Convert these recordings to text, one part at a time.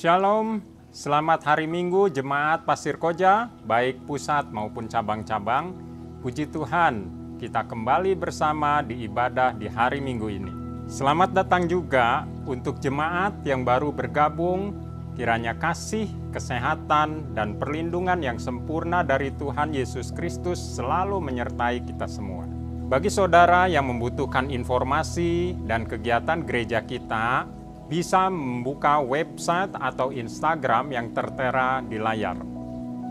Shalom, selamat hari Minggu Jemaat Pasir Koja, baik pusat maupun cabang-cabang. Puji Tuhan, kita kembali bersama di ibadah di hari Minggu ini. Selamat datang juga untuk jemaat yang baru bergabung, kiranya kasih, kesehatan, dan perlindungan yang sempurna dari Tuhan Yesus Kristus selalu menyertai kita semua. Bagi saudara yang membutuhkan informasi dan kegiatan gereja kita, bisa membuka website atau Instagram yang tertera di layar.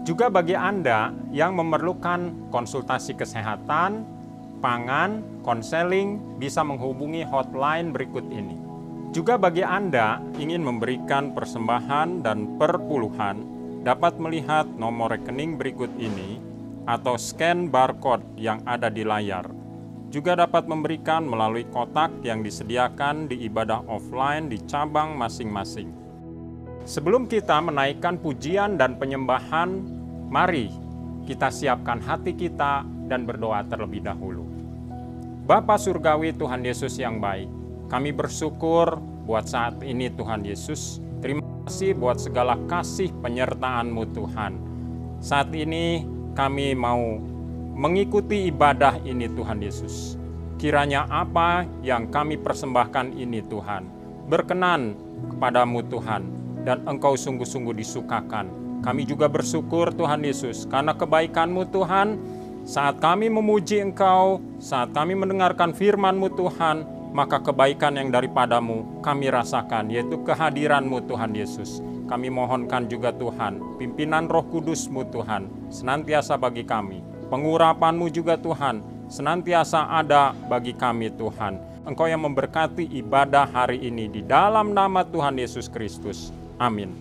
Juga bagi Anda yang memerlukan konsultasi kesehatan, pangan, konseling, bisa menghubungi hotline berikut ini. Juga bagi Anda ingin memberikan persembahan dan perpuluhan, dapat melihat nomor rekening berikut ini atau scan barcode yang ada di layar. Juga dapat memberikan melalui kotak yang disediakan di ibadah offline di cabang masing-masing. Sebelum kita menaikkan pujian dan penyembahan, mari kita siapkan hati kita dan berdoa terlebih dahulu. Bapa Surgawi Tuhan Yesus yang baik, kami bersyukur buat saat ini Tuhan Yesus. Terima kasih buat segala kasih penyertaan-Mu Tuhan. Saat ini kami mau mengikuti ibadah ini Tuhan Yesus. Kiranya apa yang kami persembahkan ini Tuhan, berkenan kepadamu Tuhan, dan Engkau sungguh-sungguh disukakan. Kami juga bersyukur Tuhan Yesus, karena kebaikan-Mu Tuhan, saat kami memuji Engkau, saat kami mendengarkan firman-Mu Tuhan, maka kebaikan yang daripadamu kami rasakan, yaitu kehadiran-Mu Tuhan Yesus. Kami mohonkan juga Tuhan, pimpinan Roh Kudus-Mu Tuhan, senantiasa bagi kami. Pengurapan-Mu juga Tuhan, senantiasa ada bagi kami Tuhan. Engkau yang memberkati ibadah hari ini di dalam nama Tuhan Yesus Kristus. Amin.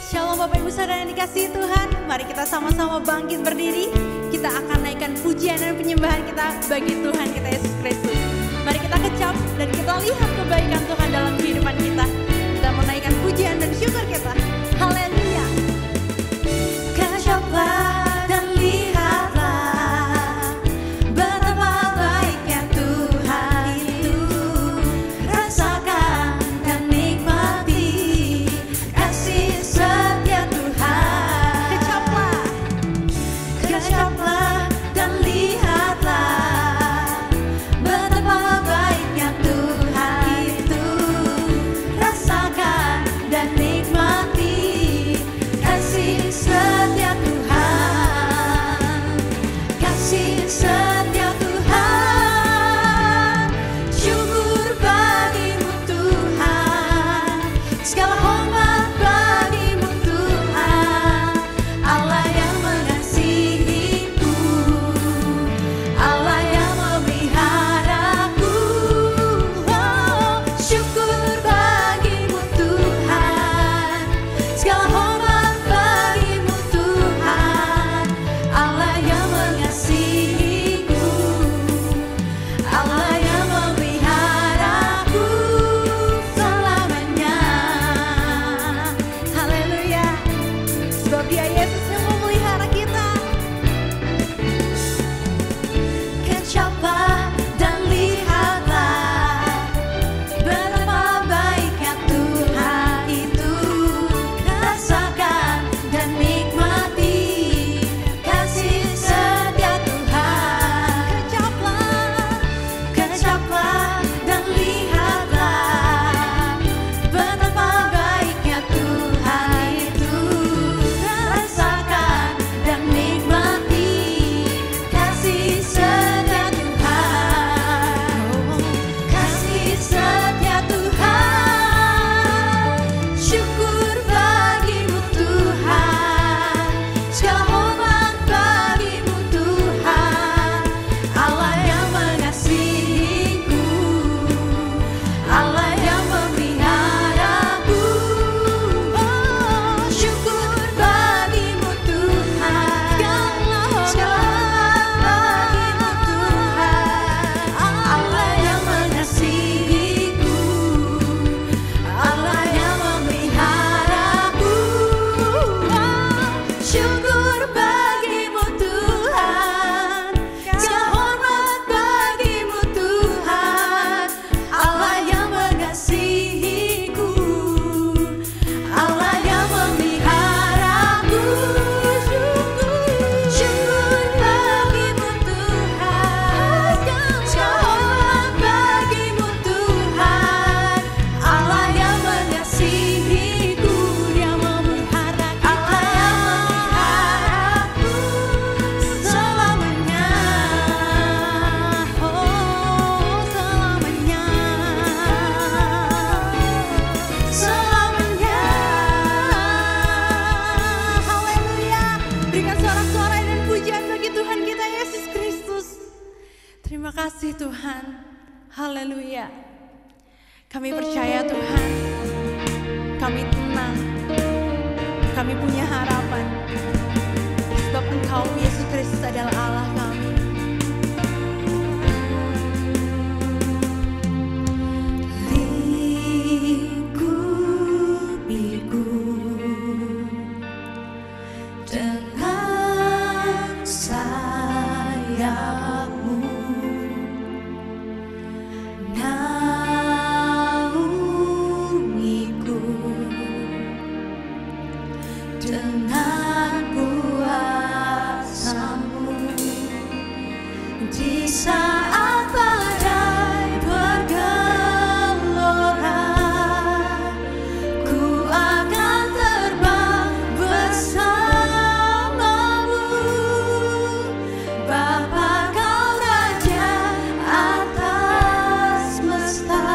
Shalom Bapak Ibu Saudara yang dikasihi Tuhan. Mari kita sama-sama bangkit berdiri. Kita akan naikkan pujian dan penyembahan kita bagi Tuhan kita Yesus Kristus. Mari kita kecap dan kita lihat kebaikan Tuhan dalam kehidupan kita. Kita menaikkan pujian dan syukur kita. Haleluya. Kecaplah dan lihatlah betapa baiknya Tuhan itu. Rasakan dan nikmati kasih setia Tuhan. Kecaplah dan lihatlah betapa baiknya Tuhan itu. Rasakan dan nikmati Tuhan. Haleluya. Kami percaya Tuhan, kami tenang, kami punya harapan. Sebab Engkau Yesus Kristus adalah Allah kami. Lingkupiku dengan sayap-Mu, naungiku dengan kuasa-Mu. Di saat badai bergelora, ku akan terbang bersama-Mu. Bapa, Kau Raja atas semesta,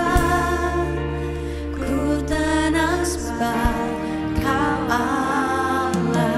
ku tenang sebab Kau Allah.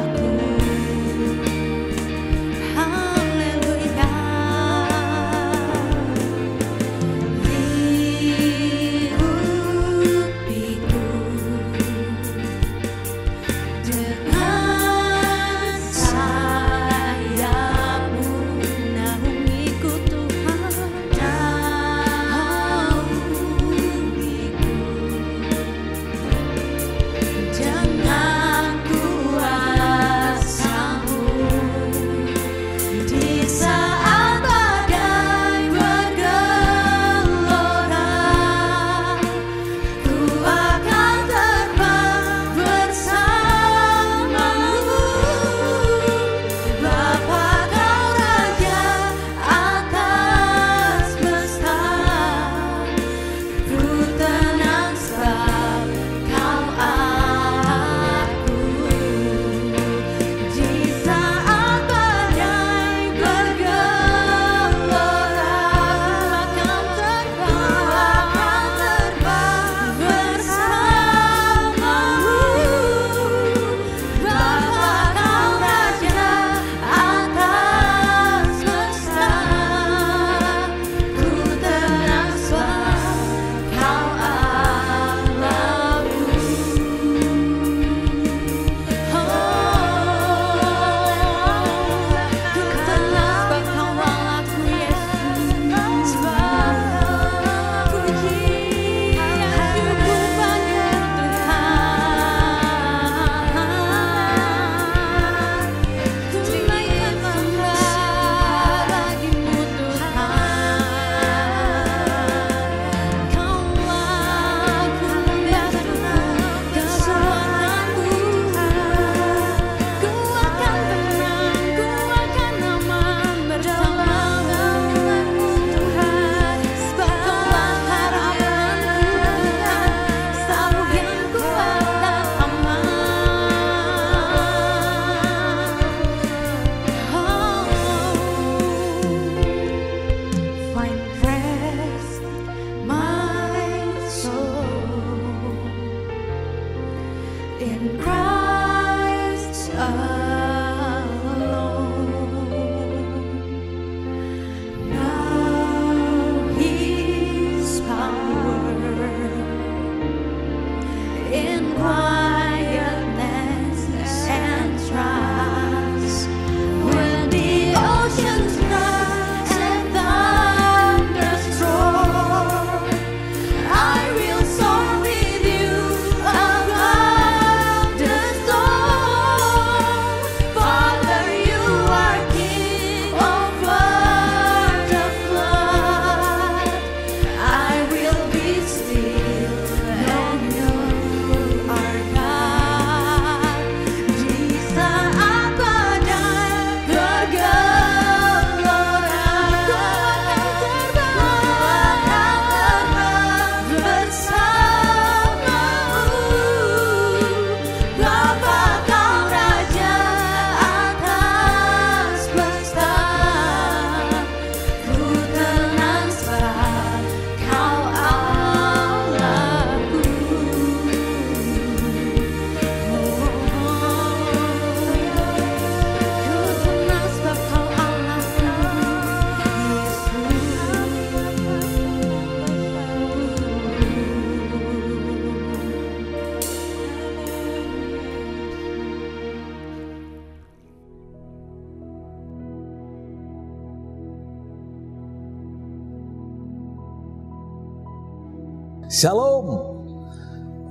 Shalom,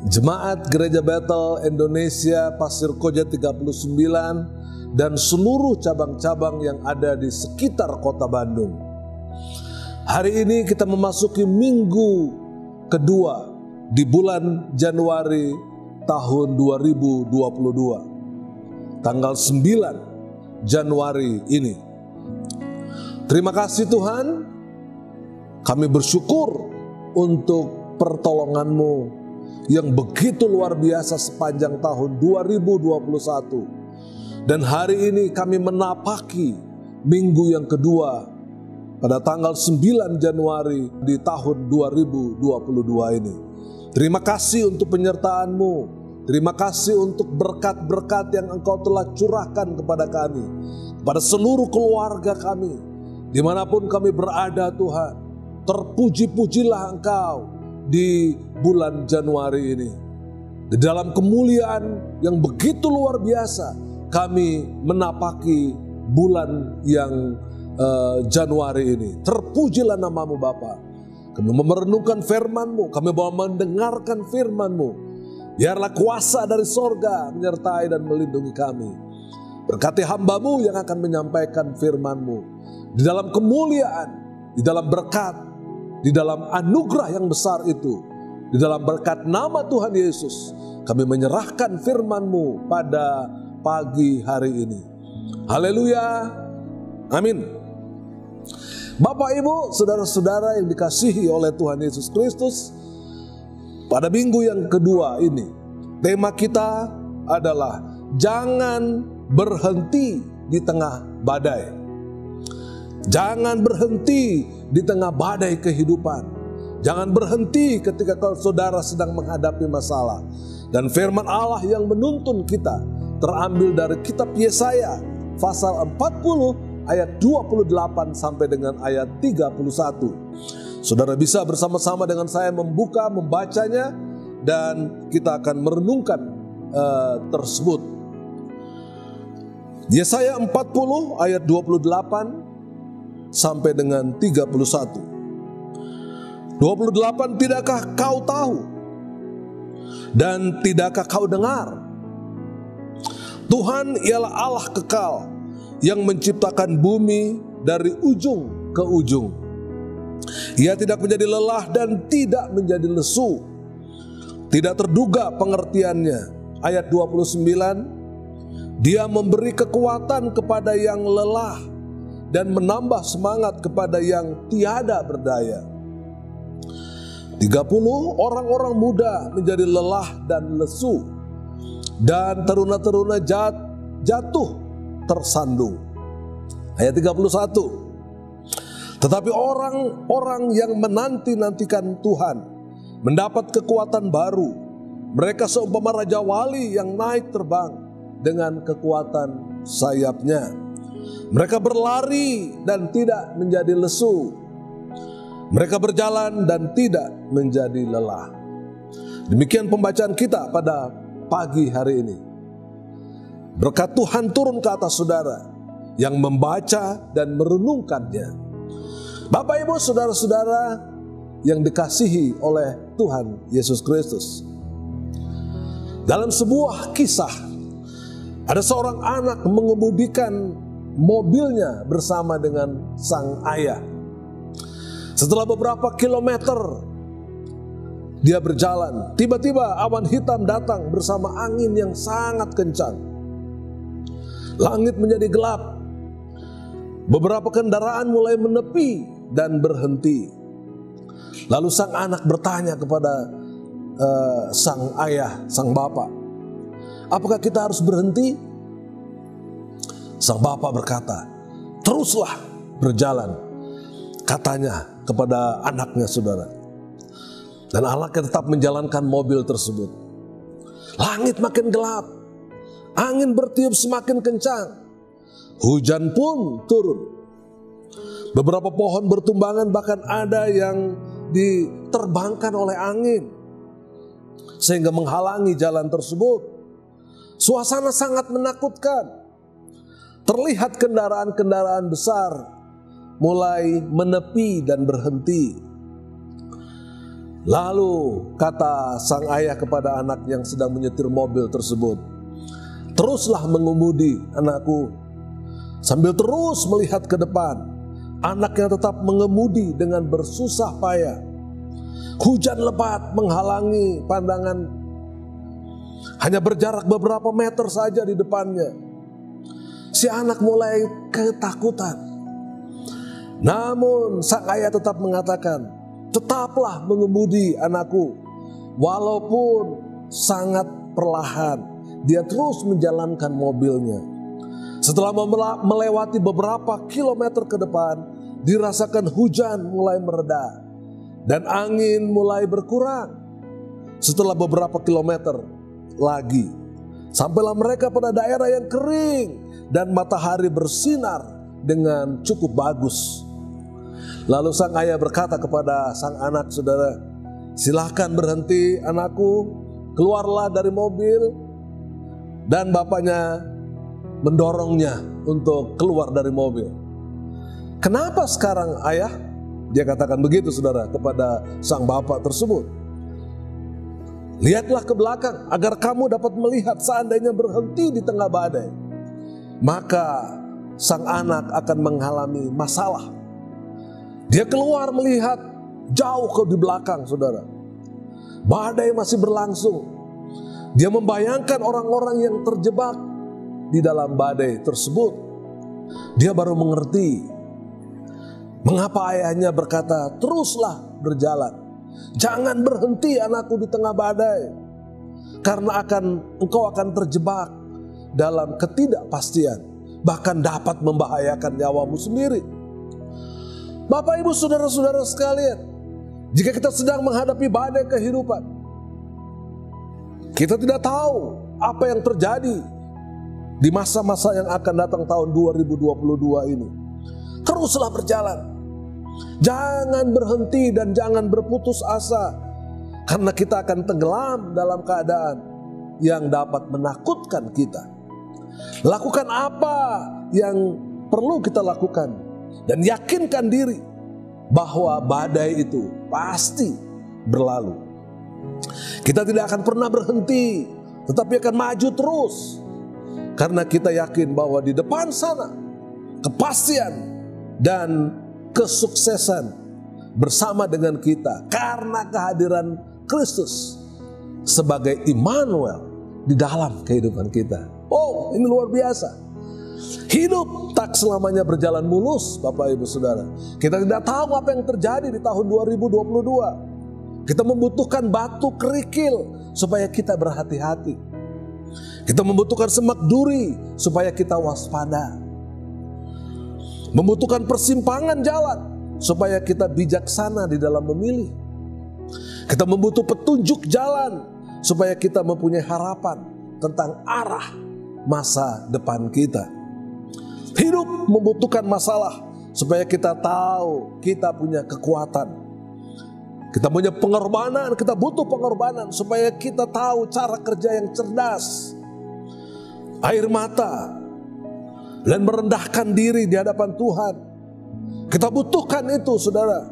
Jemaat Gereja Bethel Indonesia Pasir Koja 39 dan seluruh cabang-cabang yang ada di sekitar kota Bandung. Hari ini kita memasuki minggu kedua di bulan Januari tahun 2022. Tanggal 9 Januari ini. Terima kasih Tuhan, kami bersyukur untuk pertolongan-Mu yang begitu luar biasa sepanjang tahun 2021. Dan hari ini kami menapaki minggu yang kedua pada tanggal 9 Januari di tahun 2022 ini. Terima kasih untuk penyertaan-Mu. Terima kasih untuk berkat-berkat yang Engkau telah curahkan kepada kami, kepada seluruh keluarga kami, dimanapun kami berada Tuhan. Terpuji-pujilah Engkau di bulan Januari ini. Di dalam kemuliaan yang begitu luar biasa, kami menapaki bulan yang Januari ini. Terpujilah nama-Mu Bapa. Kami merenungkan firman-Mu, kami mau mendengarkan firman-Mu. Biarlah kuasa dari sorga menyertai dan melindungi kami. Berkati hamba-Mu yang akan menyampaikan firman-Mu. Di dalam kemuliaan, di dalam berkat, di dalam anugerah yang besar itu, di dalam berkat nama Tuhan Yesus, kami menyerahkan firman-Mu pada pagi hari ini. Haleluya, amin. Bapak, Ibu, saudara-saudara yang dikasihi oleh Tuhan Yesus Kristus, pada minggu yang kedua ini, tema kita adalah jangan berhenti di tengah badai. Jangan berhenti di tengah badai kehidupan. Jangan berhenti ketika saudara sedang menghadapi masalah. Dan firman Allah yang menuntun kita terambil dari kitab Yesaya pasal 40 ayat 28 sampai dengan ayat 31. Saudara bisa bersama-sama dengan saya membacanya dan kita akan merenungkan tersebut. Yesaya 40 ayat 28 sampai dengan 31. 28, tidakkah kau tahu dan tidakkah kau dengar? Tuhan ialah Allah kekal yang menciptakan bumi dari ujung ke ujung. Ia tidak menjadi lelah dan tidak menjadi lesu. Tidak terduga pengertiannya. Ayat 29, Dia memberi kekuatan kepada yang lelah dan menambah semangat kepada yang tiada berdaya. 30, orang-orang muda menjadi lelah dan lesu, dan teruna-teruna jatuh tersandung. Ayat 31, tetapi orang-orang yang menanti-nantikan Tuhan mendapat kekuatan baru. Mereka seumpama raja wali yang naik terbang dengan kekuatan sayapnya. Mereka berlari dan tidak menjadi lesu. Mereka berjalan dan tidak menjadi lelah. Demikian pembacaan kita pada pagi hari ini. Berkat Tuhan turun ke atas saudara yang membaca dan merenungkannya. Bapak, Ibu, saudara-saudara yang dikasihi oleh Tuhan Yesus Kristus. Dalam sebuah kisah, ada seorang anak mengemudikan mobilnya bersama dengan sang ayah. Setelah beberapa kilometer dia berjalan, tiba-tiba awan hitam datang bersama angin yang sangat kencang. Langit menjadi gelap. Beberapa kendaraan mulai menepi dan berhenti. Lalu sang anak bertanya kepada sang ayah, sang bapak, apakah kita harus berhenti? Sang bapak berkata, teruslah berjalan, katanya kepada anaknya saudara. Dan anaknya tetap menjalankan mobil tersebut. Langit makin gelap, angin bertiup semakin kencang, hujan pun turun. Beberapa pohon bertumbangan, bahkan ada yang diterbangkan oleh angin sehingga menghalangi jalan tersebut. Suasana sangat menakutkan. Terlihat kendaraan-kendaraan besar mulai menepi dan berhenti. Lalu kata sang ayah kepada anak yang sedang menyetir mobil tersebut, "Teruslah mengemudi anakku." Sambil terus melihat ke depan, anaknya tetap mengemudi dengan bersusah payah. Hujan lebat menghalangi pandangan, hanya berjarak beberapa meter saja di depannya. Si anak mulai ketakutan. Namun sang ayah tetap mengatakan, "Tetaplah mengemudi anakku." Walaupun sangat perlahan, dia terus menjalankan mobilnya. Setelah melewati beberapa kilometer ke depan, dirasakan hujan mulai mereda dan angin mulai berkurang. Setelah beberapa kilometer lagi, sampailah mereka pada daerah yang kering dan matahari bersinar dengan cukup bagus. Lalu sang ayah berkata kepada sang anak, "Saudara, silakan berhenti anakku." Keluarlah dari mobil dan bapaknya mendorongnya untuk keluar dari mobil. "Kenapa sekarang ayah?" Dia katakan begitu, saudara, kepada sang bapak tersebut. "Lihatlah ke belakang agar kamu dapat melihat seandainya berhenti di tengah badai, maka sang anak akan mengalami masalah." Dia keluar melihat jauh ke di belakang, saudara. Badai masih berlangsung. Dia membayangkan orang-orang yang terjebak di dalam badai tersebut. Dia baru mengerti mengapa ayahnya berkata, "Teruslah berjalan. Jangan berhenti anakku di tengah badai. Karena engkau akan terjebak dalam ketidakpastian. Bahkan dapat membahayakan nyawamu sendiri." Bapak, Ibu, saudara-saudara sekalian, jika kita sedang menghadapi badai kehidupan, kita tidak tahu apa yang terjadi di masa-masa yang akan datang tahun 2022 ini. Teruslah berjalan. Jangan berhenti dan jangan berputus asa, karena kita akan tenggelam dalam keadaan yang dapat menakutkan kita. Lakukan apa yang perlu kita lakukan dan yakinkan diri bahwa badai itu pasti berlalu. Kita tidak akan pernah berhenti, tetapi akan maju terus, karena kita yakin bahwa di depan sana kepastian dan kesuksesan bersama dengan kita karena kehadiran Kristus sebagai Immanuel di dalam kehidupan kita. Oh, ini luar biasa. Hidup tak selamanya berjalan mulus, Bapak, Ibu, Saudara. Kita tidak tahu apa yang terjadi di tahun 2022. Kita membutuhkan batu kerikil supaya kita berhati-hati. Kita membutuhkan semak duri supaya kita waspada. Membutuhkan persimpangan jalan supaya kita bijaksana di dalam memilih. Kita membutuhkan petunjuk jalan supaya kita mempunyai harapan tentang arah masa depan kita. Hidup membutuhkan masalah supaya kita tahu kita punya kekuatan. Kita punya pengorbanan, kita butuh pengorbanan supaya kita tahu cara kerja yang cerdas. Air mata dan merendahkan diri di hadapan Tuhan. Kita butuhkan itu, saudara,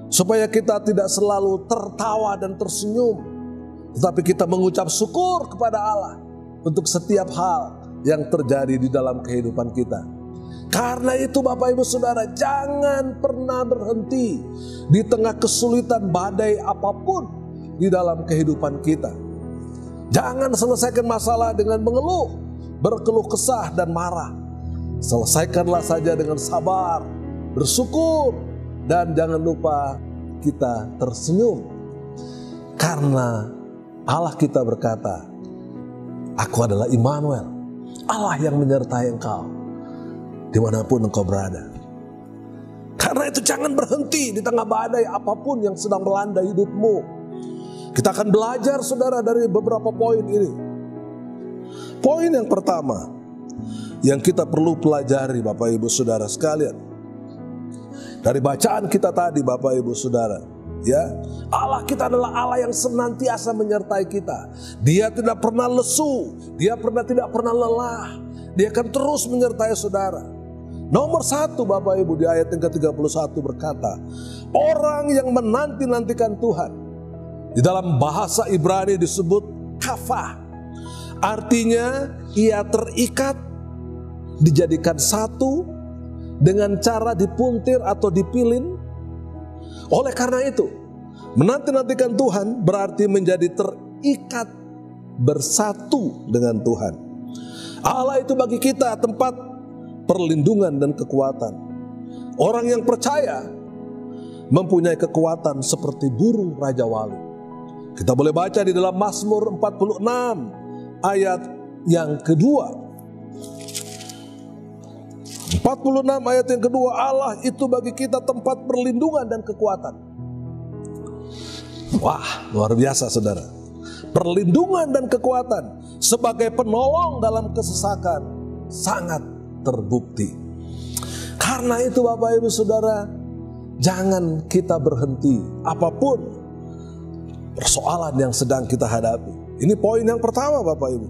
supaya kita tidak selalu tertawa dan tersenyum, tetapi kita mengucap syukur kepada Allah untuk setiap hal yang terjadi di dalam kehidupan kita. Karena itu, Bapak, Ibu, Saudara, jangan pernah berhenti di tengah kesulitan badai apapun di dalam kehidupan kita. Jangan selesaikan masalah dengan mengeluh, berkeluh kesah dan marah. Selesaikanlah saja dengan sabar, bersyukur, dan jangan lupa kita tersenyum. Karena Allah kita berkata, "Aku adalah Immanuel, Allah yang menyertai engkau dimanapun engkau berada." Karena itu jangan berhenti di tengah badai apapun yang sedang melanda hidupmu. Kita akan belajar, saudara, dari beberapa poin ini. Poin yang pertama yang kita perlu pelajari, Bapak, Ibu, Saudara sekalian, dari bacaan kita tadi, Bapak, Ibu, Saudara, ya, Allah kita adalah Allah yang senantiasa menyertai kita. Dia tidak pernah lesu, Dia tidak pernah lelah. Dia akan terus menyertai saudara. Nomor 1, Bapak, Ibu, di ayat yang ke-31 berkata, orang yang menanti-nantikan Tuhan Di dalam bahasa Ibrani disebut kafah. Artinya ia terikat, dijadikan satu dengan cara dipuntir atau dipilin. Oleh karena itu, menanti-nantikan Tuhan berarti menjadi terikat bersatu dengan Tuhan. Allah itu bagi kita tempat perlindungan dan kekuatan. Orang yang percaya mempunyai kekuatan seperti burung Raja Wali. Kita boleh baca di dalam Mazmur 46 ayat yang kedua. 46 ayat yang kedua, Allah itu bagi kita tempat perlindungan dan kekuatan. Wah, luar biasa saudara. Perlindungan dan kekuatan sebagai penolong dalam kesesakan sangat terbukti. Karena itu Bapak Ibu Saudara, jangan kita berhenti apapun persoalan yang sedang kita hadapi. Ini poin yang pertama Bapak Ibu,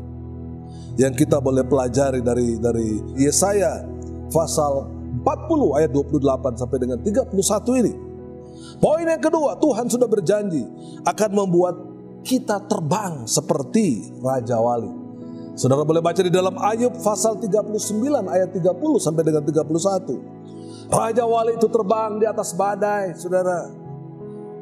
yang kita boleh pelajari dari Yesaya pasal 40 ayat 28 sampai dengan 31 ini. Poin yang kedua, Tuhan sudah berjanji akan membuat kita terbang seperti Raja Wali. Saudara boleh baca di dalam Ayub pasal 39 ayat 30 sampai dengan 31. Raja Wali itu terbang di atas badai, saudara.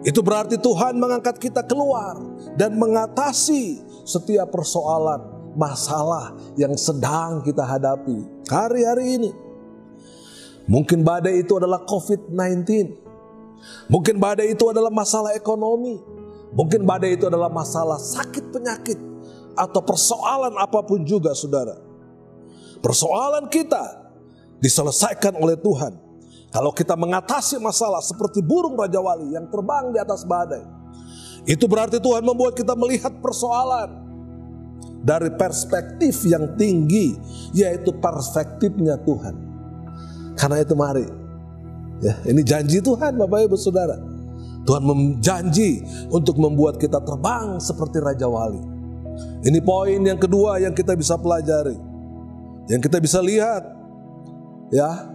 Itu berarti Tuhan mengangkat kita keluar dan mengatasi setiap persoalan, masalah yang sedang kita hadapi hari-hari ini. Mungkin badai itu adalah COVID-19. Mungkin badai itu adalah masalah ekonomi. Mungkin badai itu adalah masalah sakit penyakit atau persoalan apapun juga saudara. Persoalan kita diselesaikan oleh Tuhan kalau kita mengatasi masalah seperti burung Raja Wali yang terbang di atas badai. Itu berarti Tuhan membuat kita melihat persoalan dari perspektif yang tinggi, yaitu perspektifnya Tuhan. Karena itu mari, ya, ini janji Tuhan Bapak Ibu Saudara. Tuhan menjanji untuk membuat kita terbang seperti Raja Wali. Ini poin yang kedua yang kita bisa pelajari, yang kita bisa lihat, ya,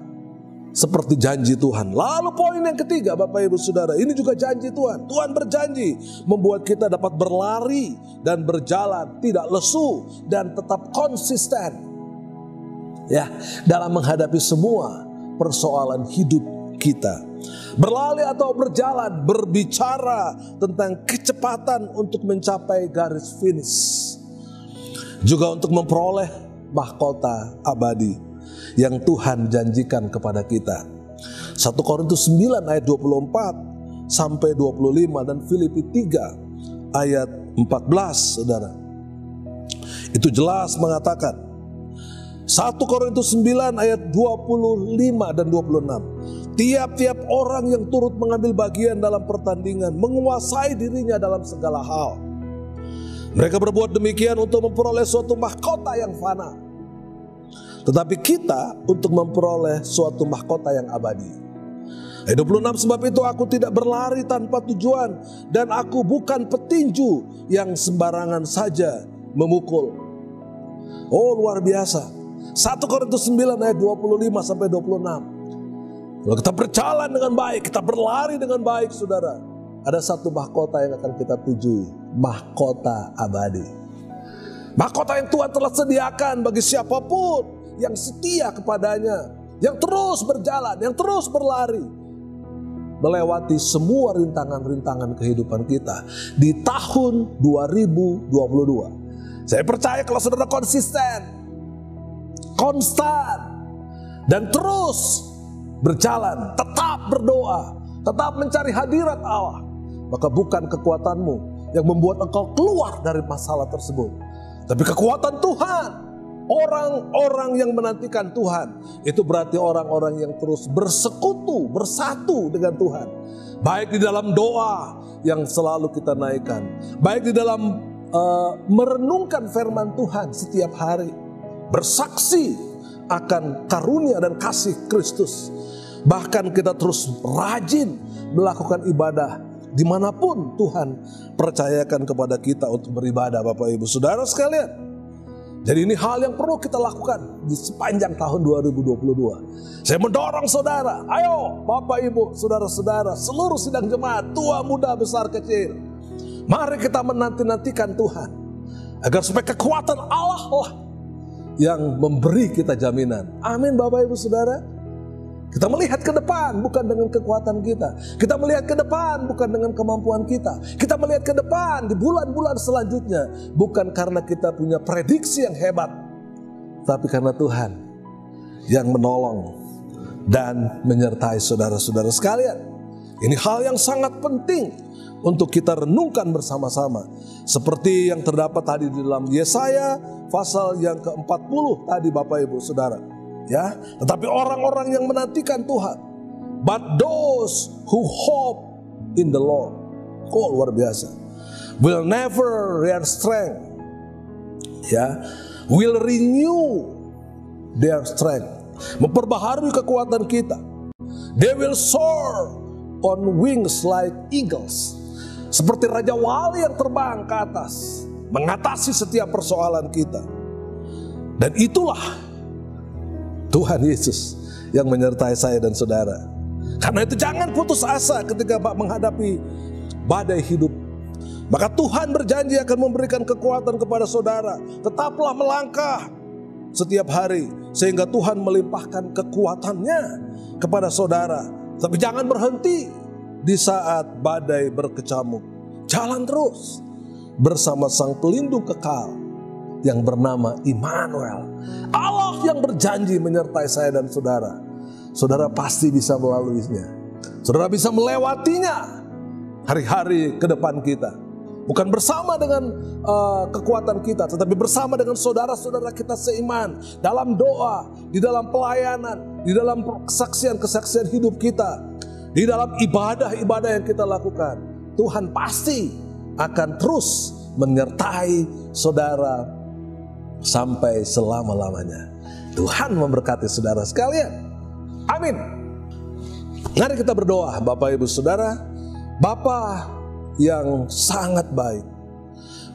seperti janji Tuhan. Lalu poin yang ketiga Bapak Ibu Saudara, ini juga janji Tuhan. Tuhan berjanji membuat kita dapat berlari dan berjalan tidak lesu dan tetap konsisten, ya, dalam menghadapi semua persoalan hidup kita. Berlari atau berjalan berbicara tentang kecepatan untuk mencapai garis finish, juga untuk memperoleh mahkota abadi yang Tuhan janjikan kepada kita. 1 Korintus 9 ayat 24 sampai 25 dan Filipi 3 ayat 14 saudara. Itu jelas mengatakan, 1 Korintus 9 ayat 25 dan 26. Tiap-tiap orang yang turut mengambil bagian dalam pertandingan menguasai dirinya dalam segala hal. Mereka berbuat demikian untuk memperoleh suatu mahkota yang fana. Tetapi kita untuk memperoleh suatu mahkota yang abadi. Ayat 26, sebab itu aku tidak berlari tanpa tujuan, dan aku bukan petinju yang sembarangan saja memukul. Oh luar biasa. 1 Korintus 9 ayat 25 sampai 26. Kalau kita berjalan dengan baik, kita berlari dengan baik saudara, ada satu mahkota yang akan kita tuju, mahkota abadi. Mahkota yang Tuhan telah sediakan bagi siapapun yang setia kepadanya, yang terus berjalan, yang terus berlari, melewati semua rintangan-rintangan kehidupan kita di tahun 2022. Saya percaya kalau saudara konsisten, konstan, dan terus berjalan, tetap berdoa, tetap mencari hadirat Allah, maka bukan kekuatanmu yang membuat engkau keluar dari masalah tersebut, tapi kekuatan Tuhan. Orang-orang yang menantikan Tuhan, itu berarti orang-orang yang terus bersekutu, bersatu dengan Tuhan. Baik di dalam doa yang selalu kita naikkan, baik di dalam merenungkan firman Tuhan setiap hari, bersaksi akan karunia dan kasih Kristus. Bahkan kita terus rajin melakukan ibadah dimanapun Tuhan percayakan kepada kita untuk beribadah Bapak Ibu Saudara sekalian. Jadi ini hal yang perlu kita lakukan di sepanjang tahun 2022. Saya mendorong saudara, ayo Bapak Ibu, saudara-saudara, seluruh sidang jemaat, tua muda besar kecil, Mari kita menanti-nantikan Tuhan, agar supaya kekuatan Allah lah yang memberi kita jaminan. Amin Bapak Ibu Saudara. Kita melihat ke depan bukan dengan kekuatan kita. Kita melihat ke depan bukan dengan kemampuan kita. Kita melihat ke depan di bulan-bulan selanjutnya bukan karena kita punya prediksi yang hebat, tapi karena Tuhan yang menolong dan menyertai saudara-saudara sekalian. Ini hal yang sangat penting untuk kita renungkan bersama-sama. Seperti yang terdapat tadi di dalam Yesaya pasal yang ke-40 tadi Bapak Ibu Saudara. Ya, tetapi orang-orang yang menantikan Tuhan, but those who hope in the Lord, luar biasa, will never their strength, ya, will renew their strength, memperbaharui kekuatan kita. They will soar on wings like eagles, seperti Raja Wali yang terbang ke atas, mengatasi setiap persoalan kita. Dan itulah Tuhan Yesus yang menyertai saya dan saudara. Karena itu jangan putus asa ketika menghadapi badai hidup. Maka Tuhan berjanji akan memberikan kekuatan kepada saudara. Tetaplah melangkah setiap hari sehingga Tuhan melimpahkan kekuatannya kepada saudara. Tapi jangan berhenti di saat badai berkecamuk. Jalan terus bersama Sang Pelindung kekal yang bernama Immanuel. Allah yang berjanji menyertai saya dan saudara. Saudara pasti bisa melaluinya. Saudara bisa melewatinya hari-hari ke depan kita. Bukan bersama dengan kekuatan kita, tetapi bersama dengan saudara-saudara kita seiman. Dalam doa, di dalam pelayanan, di dalam kesaksian-kesaksian hidup kita, di dalam ibadah-ibadah yang kita lakukan. Tuhan pasti akan terus menyertai saudara sampai selama-lamanya. Tuhan memberkati saudara sekalian. Amin. Mari kita berdoa Bapak Ibu Saudara. Bapa yang sangat baik,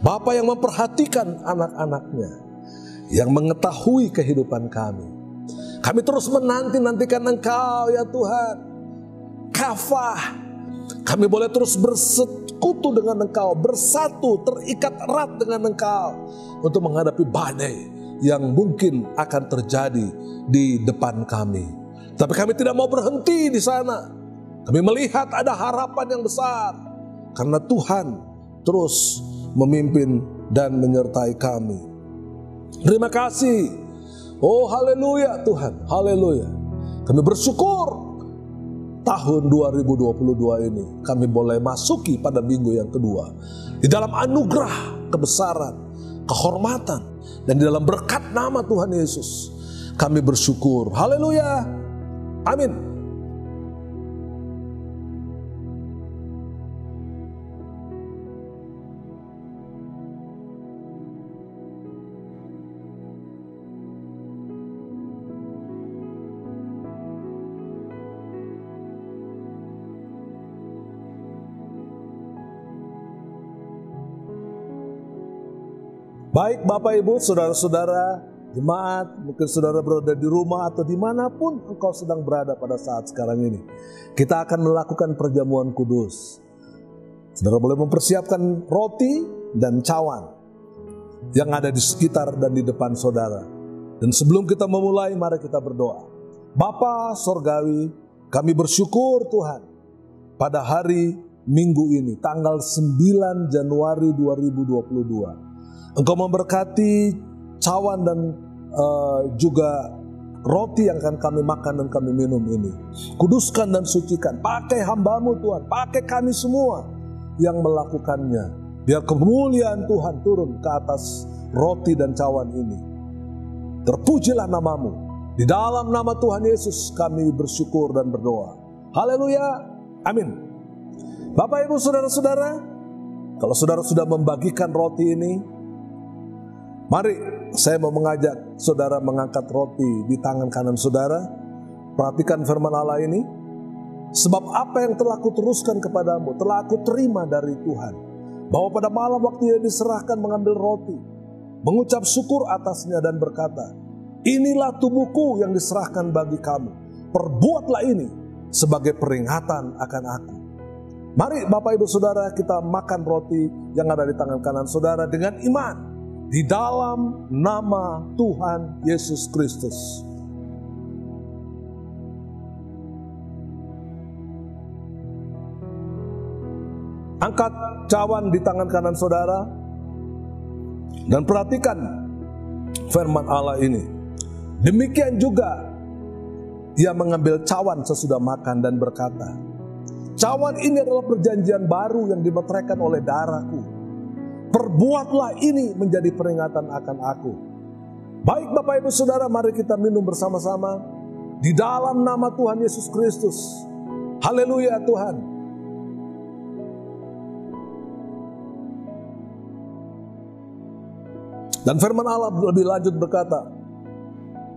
Bapa yang memperhatikan anak-anaknya, yang mengetahui kehidupan kami. Kami terus menanti-nantikan Engkau ya Tuhan. Kafah, kami boleh terus bersekutu dengan Engkau, bersatu, terikat erat dengan Engkau untuk menghadapi badai yang mungkin akan terjadi di depan kami. Tapi kami tidak mau berhenti di sana. Kami melihat ada harapan yang besar karena Tuhan terus memimpin dan menyertai kami. Terima kasih. Oh haleluya Tuhan, haleluya. Kami bersyukur tahun 2022 ini kami boleh masuki pada minggu yang kedua. Di dalam anugerah, kebesaran, kehormatan, dan di dalam berkat nama Tuhan Yesus kami bersyukur. Haleluya. Amin. Baik Bapak Ibu, saudara-saudara, jemaat, mungkin saudara berada di rumah atau dimanapun engkau sedang berada pada saat sekarang ini. Kita akan melakukan perjamuan kudus. Saudara boleh mempersiapkan roti dan cawan yang ada di sekitar dan di depan saudara. Dan sebelum kita memulai, mari kita berdoa. Bapa Sorgawi, kami bersyukur Tuhan pada hari Minggu ini, tanggal 9 Januari 2022. Engkau memberkati cawan dan juga roti yang akan kami makan dan kami minum ini. Kuduskan dan sucikan. Pakai hamba-Mu Tuhan. Pakai kami semua yang melakukannya. Biar kemuliaan Tuhan turun ke atas roti dan cawan ini. Terpujilah nama-Mu. Di dalam nama Tuhan Yesus kami bersyukur dan berdoa. Haleluya. Amin. Bapak Ibu saudara-saudara, kalau saudara sudah membagikan roti ini, mari saya mau mengajak saudara mengangkat roti di tangan kanan saudara. Perhatikan firman Allah ini. Sebab apa yang telah kuteruskan kepadamu, telah aku terima dari Tuhan. Bahwa pada malam waktu ia diserahkan mengambil roti, mengucap syukur atasnya dan berkata, inilah tubuhku yang diserahkan bagi kamu. Perbuatlah ini sebagai peringatan akan aku. Mari Bapak Ibu Saudara kita makan roti yang ada di tangan kanan saudara dengan iman di dalam nama Tuhan Yesus Kristus. Angkat cawan di tangan kanan saudara dan perhatikan firman Allah ini. Demikian juga ia mengambil cawan sesudah makan dan berkata, cawan ini adalah perjanjian baru yang dimeteraikan oleh darahku. Perbuatlah ini menjadi peringatan akan aku. Baik Bapak Ibu Saudara, mari kita minum bersama-sama di dalam nama Tuhan Yesus Kristus. Haleluya Tuhan. Dan firman Allah lebih lanjut berkata,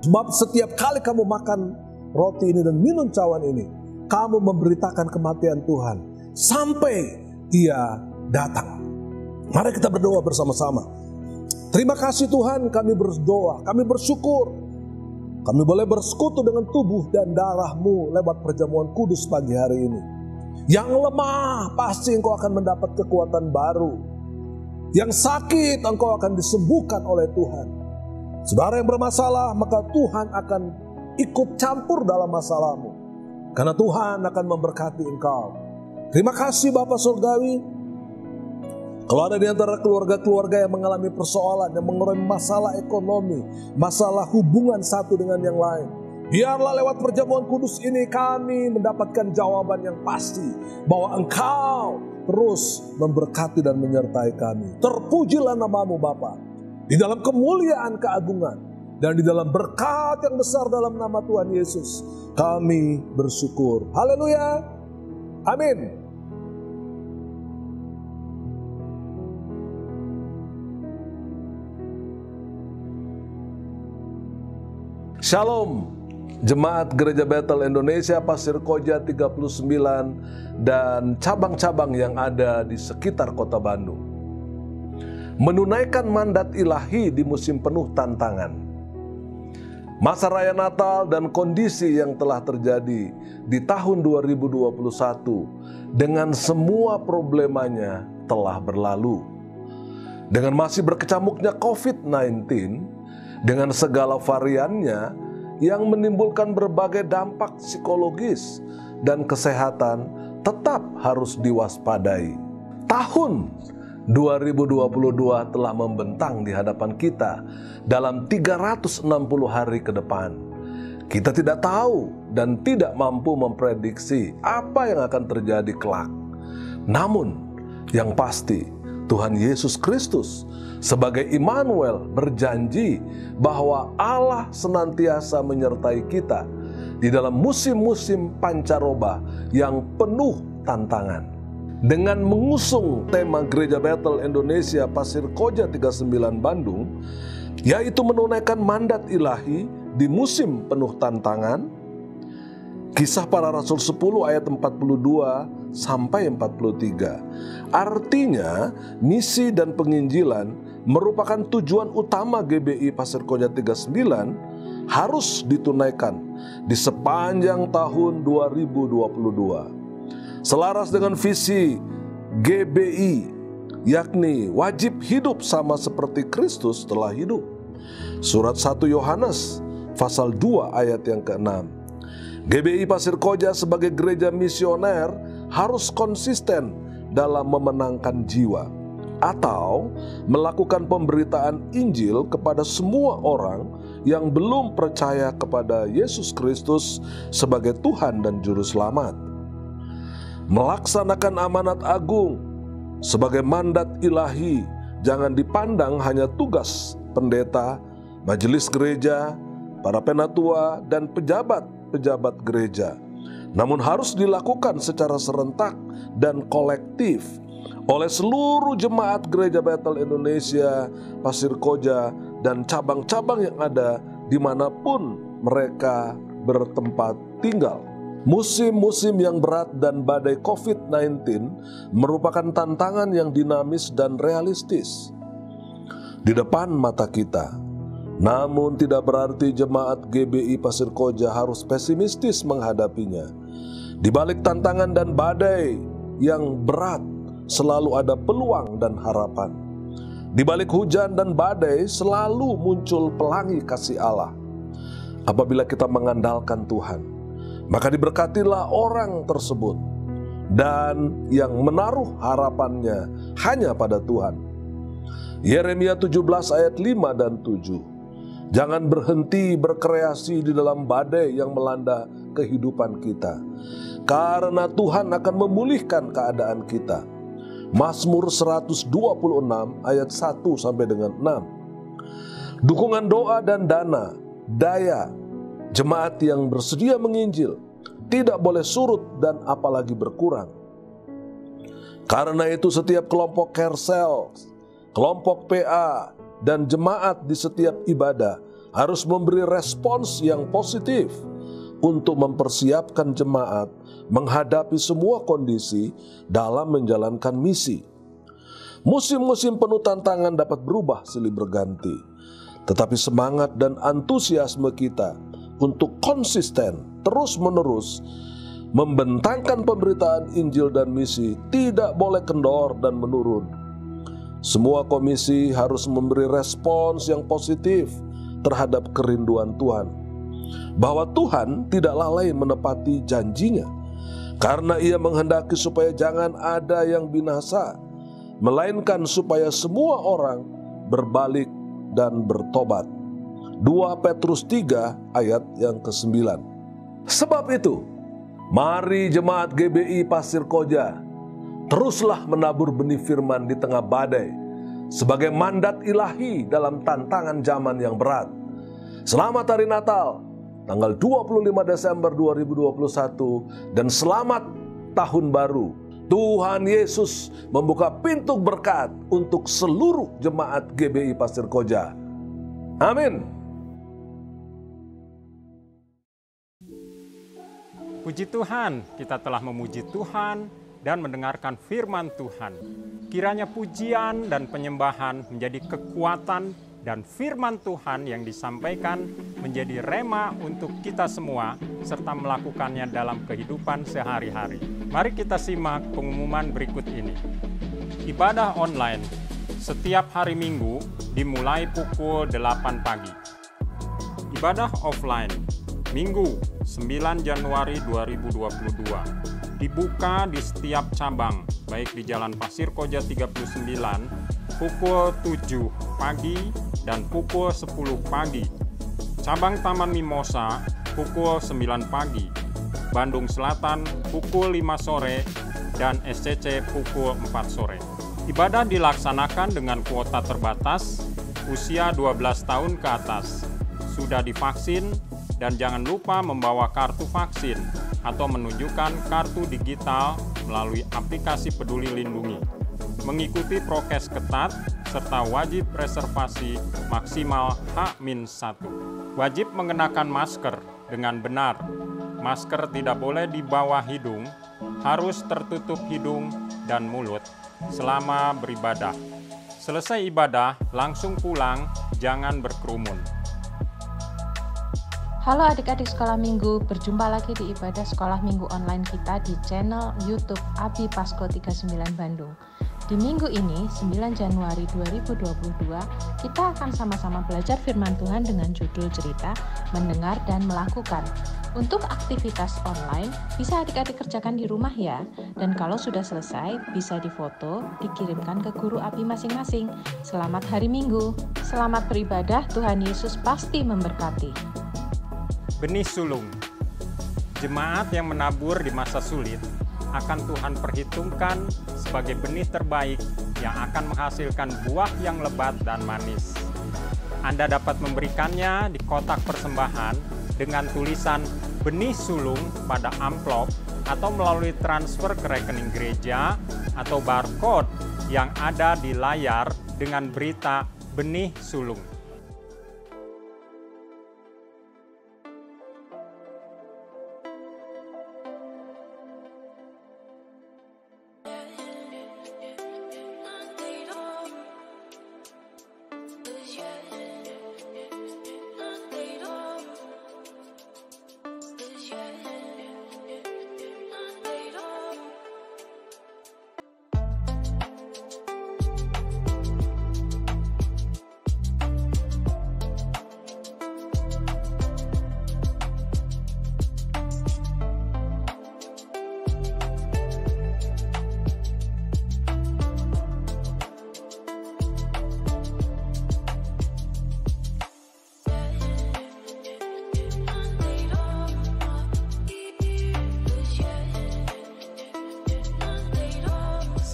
sebab setiap kali kamu makan roti ini dan minum cawan ini, kamu memberitakan kematian Tuhan sampai Ia datang. Mari kita berdoa bersama-sama. Terima kasih Tuhan, kami berdoa, kami bersyukur. Kami boleh bersekutu dengan tubuh dan darah-Mu lewat perjamuan kudus pagi hari ini. Yang lemah pasti engkau akan mendapat kekuatan baru. Yang sakit engkau akan disembuhkan oleh Tuhan. Saudara yang bermasalah, maka Tuhan akan ikut campur dalam masalahmu. Karena Tuhan akan memberkati engkau. Terima kasih Bapa Surgawi. Kalau ada di antara keluarga-keluarga yang mengalami persoalan, yang mengalami masalah ekonomi, masalah hubungan satu dengan yang lain, biarlah lewat perjamuan kudus ini kami mendapatkan jawaban yang pasti bahwa engkau terus memberkati dan menyertai kami. Terpujilah nama-Mu Bapa, di dalam kemuliaan keagungan dan di dalam berkat yang besar dalam nama Tuhan Yesus kami bersyukur. Haleluya. Amin. Shalom. Jemaat Gereja Bethel Indonesia Pasir Koja 39 dan cabang-cabang yang ada di sekitar kota Bandung. Menunaikan mandat ilahi di musim penuh tantangan. Masa raya Natal dan kondisi yang telah terjadi di tahun 2021 dengan semua problemanya telah berlalu. Dengan masih berkecamuknya COVID-19, dengan segala variannya yang menimbulkan berbagai dampak psikologis dan kesehatan, tetap harus diwaspadai. Tahun 2022 telah membentang di hadapan kita dalam 360 hari ke depan. Kita tidak tahu dan tidak mampu memprediksi apa yang akan terjadi kelak. Namun, yang pasti Tuhan Yesus Kristus sebagai Immanuel berjanji bahwa Allah senantiasa menyertai kita di dalam musim-musim pancaroba yang penuh tantangan. Dengan mengusung tema Gereja Bethel Indonesia Pasir Koja 39 Bandung, yaitu menunaikan mandat ilahi di musim penuh tantangan, Kisah Para Rasul 10 ayat 42 sampai 43. Artinya, misi dan penginjilan merupakan tujuan utama GBI Pasir Koja 39 harus ditunaikan di sepanjang tahun 2022. Selaras dengan visi GBI, yakni wajib hidup sama seperti Kristus telah hidup. Surat 1 Yohanes pasal 2 ayat yang ke-6. GBI Pasir Koja sebagai gereja misioner harus konsisten dalam memenangkan jiwa atau melakukan pemberitaan Injil kepada semua orang yang belum percaya kepada Yesus Kristus sebagai Tuhan dan Juru Selamat. Melaksanakan amanat agung sebagai mandat ilahi jangan dipandang hanya tugas pendeta, majelis gereja, para penatua, dan pejabat gereja, namun harus dilakukan secara serentak dan kolektif oleh seluruh jemaat Gereja Bethel Indonesia Pasir Koja dan cabang-cabang yang ada dimanapun mereka bertempat tinggal. Musim-musim yang berat dan badai COVID-19 merupakan tantangan yang dinamis dan realistis di depan mata kita. Namun tidak berarti jemaat GBI Pasir Koja harus pesimistis menghadapinya. Di balik tantangan dan badai yang berat selalu ada peluang dan harapan. Di balik hujan dan badai selalu muncul pelangi kasih Allah. Apabila kita mengandalkan Tuhan, maka diberkatilah orang tersebut dan yang menaruh harapannya hanya pada Tuhan. Yeremia 17 ayat 5 dan 7. Jangan berhenti berkreasi di dalam badai yang melanda kehidupan kita, karena Tuhan akan memulihkan keadaan kita. Mazmur 126 ayat 1 sampai dengan 6. Dukungan doa dan daya jemaat yang bersedia menginjil tidak boleh surut dan apalagi berkurang. Karena itu setiap kelompok Kersel, kelompok PA, dan jemaat di setiap ibadah harus memberi respons yang positif untuk mempersiapkan jemaat menghadapi semua kondisi dalam menjalankan misi. Musim-musim penuh tantangan dapat berubah silih berganti, tetapi semangat dan antusiasme kita untuk konsisten terus-menerus membentangkan pemberitaan Injil dan misi tidak boleh kendor dan menurun. Semua komisi harus memberi respons yang positif terhadap kerinduan Tuhan, bahwa Tuhan tidak lalai menepati janjinya, karena Ia menghendaki supaya jangan ada yang binasa, melainkan supaya semua orang berbalik dan bertobat. 2 Petrus 3 ayat yang ke-9. Sebab itu, mari jemaat GBI Pasir Koja teruslah menabur benih firman di tengah badai sebagai mandat ilahi dalam tantangan zaman yang berat. Selamat Hari Natal tanggal 25 Desember 2021 dan selamat Tahun Baru. Tuhan Yesus membuka pintu berkat untuk seluruh jemaat GBI Pasir Koja. Amin. Puji Tuhan, kita telah memuji Tuhan dan mendengarkan firman Tuhan. Kiranya pujian dan penyembahan menjadi kekuatan dan firman Tuhan yang disampaikan menjadi rema untuk kita semua serta melakukannya dalam kehidupan sehari-hari. Mari kita simak pengumuman berikut ini. Ibadah online setiap hari Minggu dimulai pukul 8 pagi. Ibadah offline Minggu 9 Januari 2022 dibuka di setiap cabang, baik di Jalan Pasir Koja 39 pukul 7 pagi dan pukul 10 pagi. Cabang Taman Mimosa pukul 9 pagi, Bandung Selatan pukul 5 sore, dan SCC pukul 4 sore. Ibadah dilaksanakan dengan kuota terbatas, usia 12 tahun ke atas, sudah divaksin, dan jangan lupa membawa kartu vaksin atau menunjukkan kartu digital melalui aplikasi Peduli Lindungi. Mengikuti prokes ketat serta wajib reservasi maksimal H-1. Wajib mengenakan masker dengan benar. Masker tidak boleh di bawah hidung, harus tertutup hidung dan mulut selama beribadah. Selesai ibadah, langsung pulang, jangan berkerumun. Halo adik-adik sekolah minggu, berjumpa lagi di ibadah sekolah minggu online kita di channel YouTube Abi Pasko 39 Bandung. Di minggu ini, 9 Januari 2022, kita akan sama-sama belajar firman Tuhan dengan judul cerita, mendengar dan melakukan. Untuk aktivitas online, bisa adik-adik kerjakan di rumah ya. Dan kalau sudah selesai, bisa difoto, dikirimkan ke guru Abi masing-masing. Selamat hari Minggu, selamat beribadah, Tuhan Yesus pasti memberkati. Benih sulung. Jemaat yang menabur di masa sulit akan Tuhan perhitungkan sebagai benih terbaik yang akan menghasilkan buah yang lebat dan manis. Anda dapat memberikannya di kotak persembahan dengan tulisan benih sulung pada amplop atau melalui transfer ke rekening gereja atau barcode yang ada di layar dengan berita benih sulung.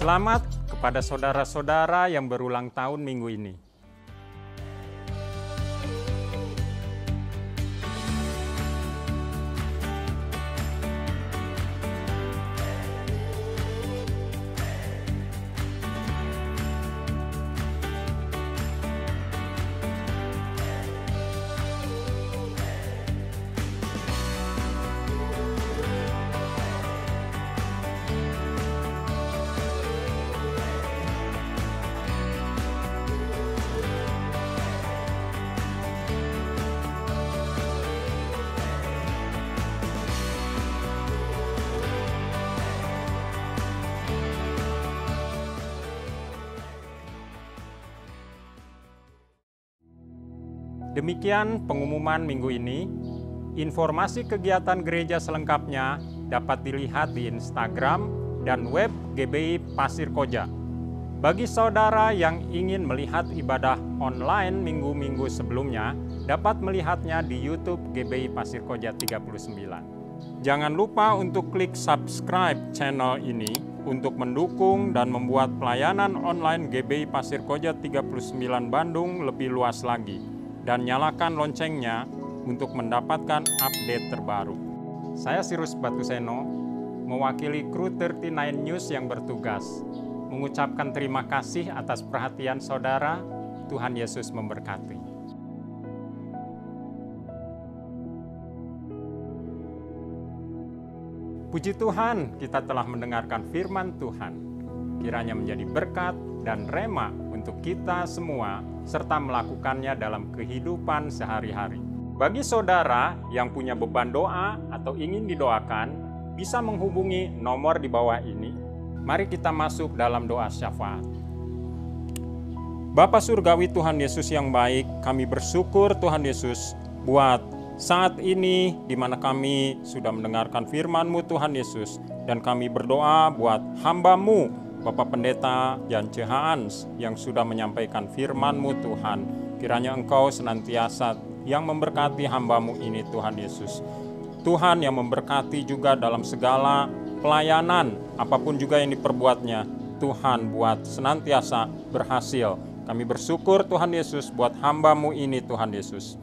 Selamat kepada saudara-saudara yang berulang tahun minggu ini. Demikian pengumuman minggu ini. Informasi kegiatan gereja selengkapnya dapat dilihat di Instagram dan web GBI Pasir Koja. Bagi saudara yang ingin melihat ibadah online minggu-minggu sebelumnya, dapat melihatnya di YouTube GBI Pasir Koja 39. Jangan lupa untuk klik subscribe channel ini untuk mendukung dan membuat pelayanan online GBI Pasir Koja 39 Bandung lebih luas lagi. Dan nyalakan loncengnya untuk mendapatkan update terbaru. Saya Sirus Batuseno, mewakili kru 39 News yang bertugas, mengucapkan terima kasih atas perhatian saudara. Tuhan Yesus memberkati. Puji Tuhan, kita telah mendengarkan firman Tuhan. Kiranya menjadi berkat dan rema untuk kita semua, serta melakukannya dalam kehidupan sehari-hari. Bagi saudara yang punya beban doa atau ingin didoakan, bisa menghubungi nomor di bawah ini. Mari kita masuk dalam doa syafaat. Bapa Surgawi Tuhan Yesus yang baik, kami bersyukur Tuhan Yesus buat saat ini di mana kami sudah mendengarkan firman-Mu Tuhan Yesus, dan kami berdoa buat hamba-Mu Bapak Pendeta Jan C. Hans yang sudah menyampaikan firman-Mu Tuhan. Kiranya Engkau senantiasa yang memberkati hamba-Mu ini Tuhan Yesus. Tuhan yang memberkati juga dalam segala pelayanan, apapun juga yang diperbuatnya. Tuhan buat senantiasa berhasil. Kami bersyukur Tuhan Yesus buat hamba-Mu ini Tuhan Yesus.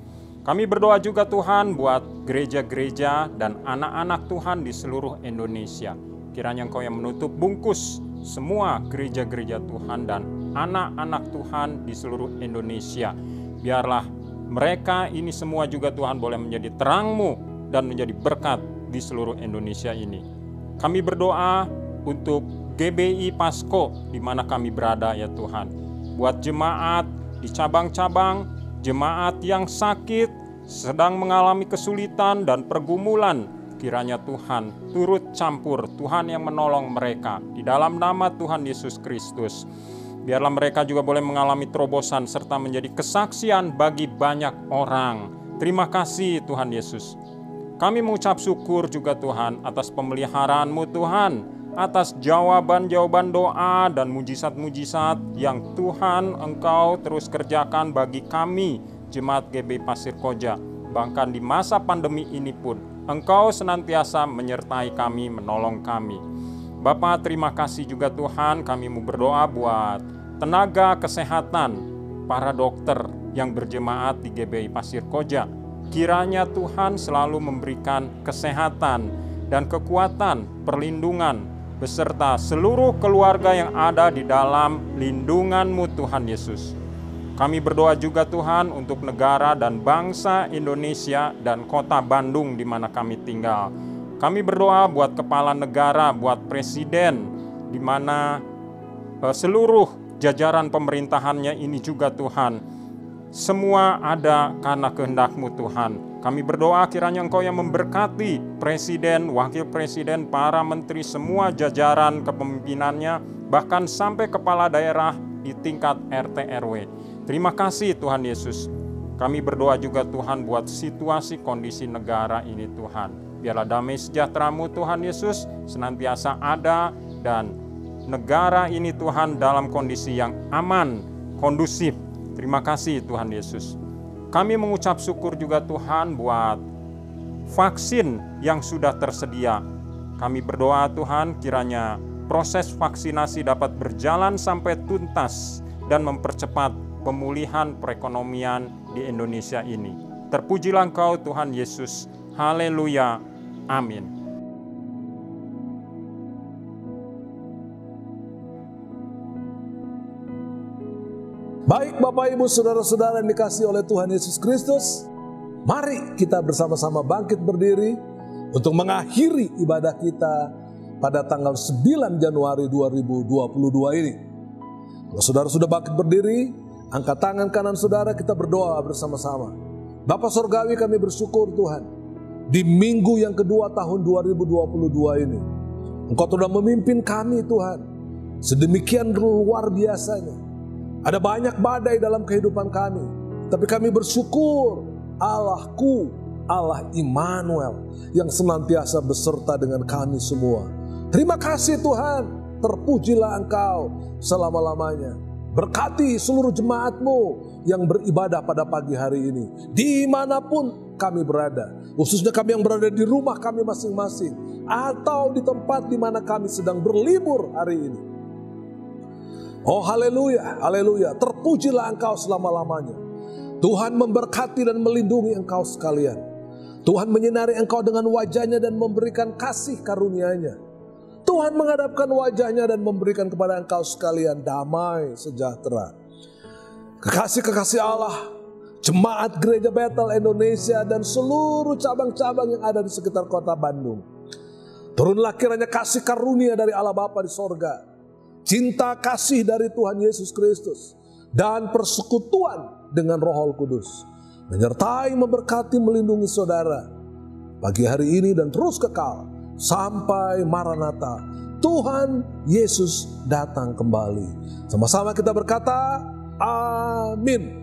Kami berdoa juga Tuhan buat gereja-gereja dan anak-anak Tuhan di seluruh Indonesia. Kiranya Engkau yang menutup bungkus semua gereja-gereja Tuhan dan anak-anak Tuhan di seluruh Indonesia. Biarlah mereka ini semua juga Tuhan boleh menjadi terang-Mu dan menjadi berkat di seluruh Indonesia ini. Kami berdoa untuk GBI Pasko di mana kami berada ya Tuhan. Buat jemaat di cabang-cabang, jemaat yang sakit, sedang mengalami kesulitan dan pergumulan, kiranya Tuhan turut campur, Tuhan yang menolong mereka di dalam nama Tuhan Yesus Kristus. Biarlah mereka juga boleh mengalami terobosan serta menjadi kesaksian bagi banyak orang. Terima kasih Tuhan Yesus. Kami mengucap syukur juga Tuhan atas pemeliharaan-Mu Tuhan, atas jawaban-jawaban doa dan mujizat-mujizat yang Tuhan Engkau terus kerjakan bagi kami, Jemaat GBI Pasir Koja. Bahkan di masa pandemi ini pun, Engkau senantiasa menyertai kami, menolong kami. Bapa, terima kasih juga Tuhan, kami mau berdoa buat tenaga kesehatan, para dokter yang berjemaat di GBI Pasir Koja. Kiranya Tuhan selalu memberikan kesehatan dan kekuatan, perlindungan, beserta seluruh keluarga yang ada di dalam lindungan-Mu Tuhan Yesus. Kami berdoa juga Tuhan untuk negara dan bangsa Indonesia dan kota Bandung di mana kami tinggal. Kami berdoa buat kepala negara, buat presiden, di mana seluruh jajaran pemerintahannya ini juga Tuhan. Semua ada karena kehendak-Mu Tuhan. Kami berdoa kiranya Engkau yang memberkati presiden, wakil presiden, para menteri, semua jajaran kepemimpinannya, bahkan sampai kepala daerah di tingkat RT RW. Terima kasih Tuhan Yesus. Kami berdoa juga Tuhan buat situasi kondisi negara ini Tuhan. Biarlah damai sejahtera-Mu Tuhan Yesus senantiasa ada dan negara ini Tuhan dalam kondisi yang aman, kondusif. Terima kasih Tuhan Yesus. Kami mengucap syukur juga Tuhan buat vaksin yang sudah tersedia. Kami berdoa Tuhan kiranya proses vaksinasi dapat berjalan sampai tuntas dan mempercepat pemulihan perekonomian di Indonesia ini. Terpujilah Engkau Tuhan Yesus. Haleluya. Amin. Baik Bapak Ibu Saudara-saudara yang dikasihi oleh Tuhan Yesus Kristus, mari kita bersama-sama bangkit berdiri untuk mengakhiri ibadah kita pada tanggal 9 Januari 2022 ini. Kalau saudara sudah bangkit berdiri, angkat tangan kanan saudara, kita berdoa bersama-sama. Bapa Surgawi, kami bersyukur Tuhan, di minggu yang kedua tahun 2022 ini, Engkau telah memimpin kami Tuhan, sedemikian luar biasanya. Ada banyak badai dalam kehidupan kami, tapi kami bersyukur Allahku, Allah Immanuel, yang senantiasa beserta dengan kami semua. Terima kasih Tuhan, terpujilah Engkau selama-lamanya. Berkati seluruh jemaat-Mu yang beribadah pada pagi hari ini, dimanapun kami berada, khususnya kami yang berada di rumah kami masing-masing, atau di tempat di mana kami sedang berlibur hari ini. Oh haleluya, haleluya, terpujilah Engkau selama-lamanya. Tuhan memberkati dan melindungi engkau sekalian. Tuhan menyinari engkau dengan wajah-Nya dan memberikan kasih karunia-Nya. Tuhan menghadapkan wajah-Nya dan memberikan kepada engkau sekalian damai sejahtera. Kekasih-kekasih Allah, jemaat Gereja Bethel Indonesia dan seluruh cabang-cabang yang ada di sekitar kota Bandung. Turunlah kiranya kasih karunia dari Allah Bapa di sorga, cinta kasih dari Tuhan Yesus Kristus, dan persekutuan dengan Roh Kudus menyertai, memberkati, melindungi saudara pagi hari ini dan terus kekal sampai Maranatha, Tuhan Yesus datang kembali. Sama-sama kita berkata, amin.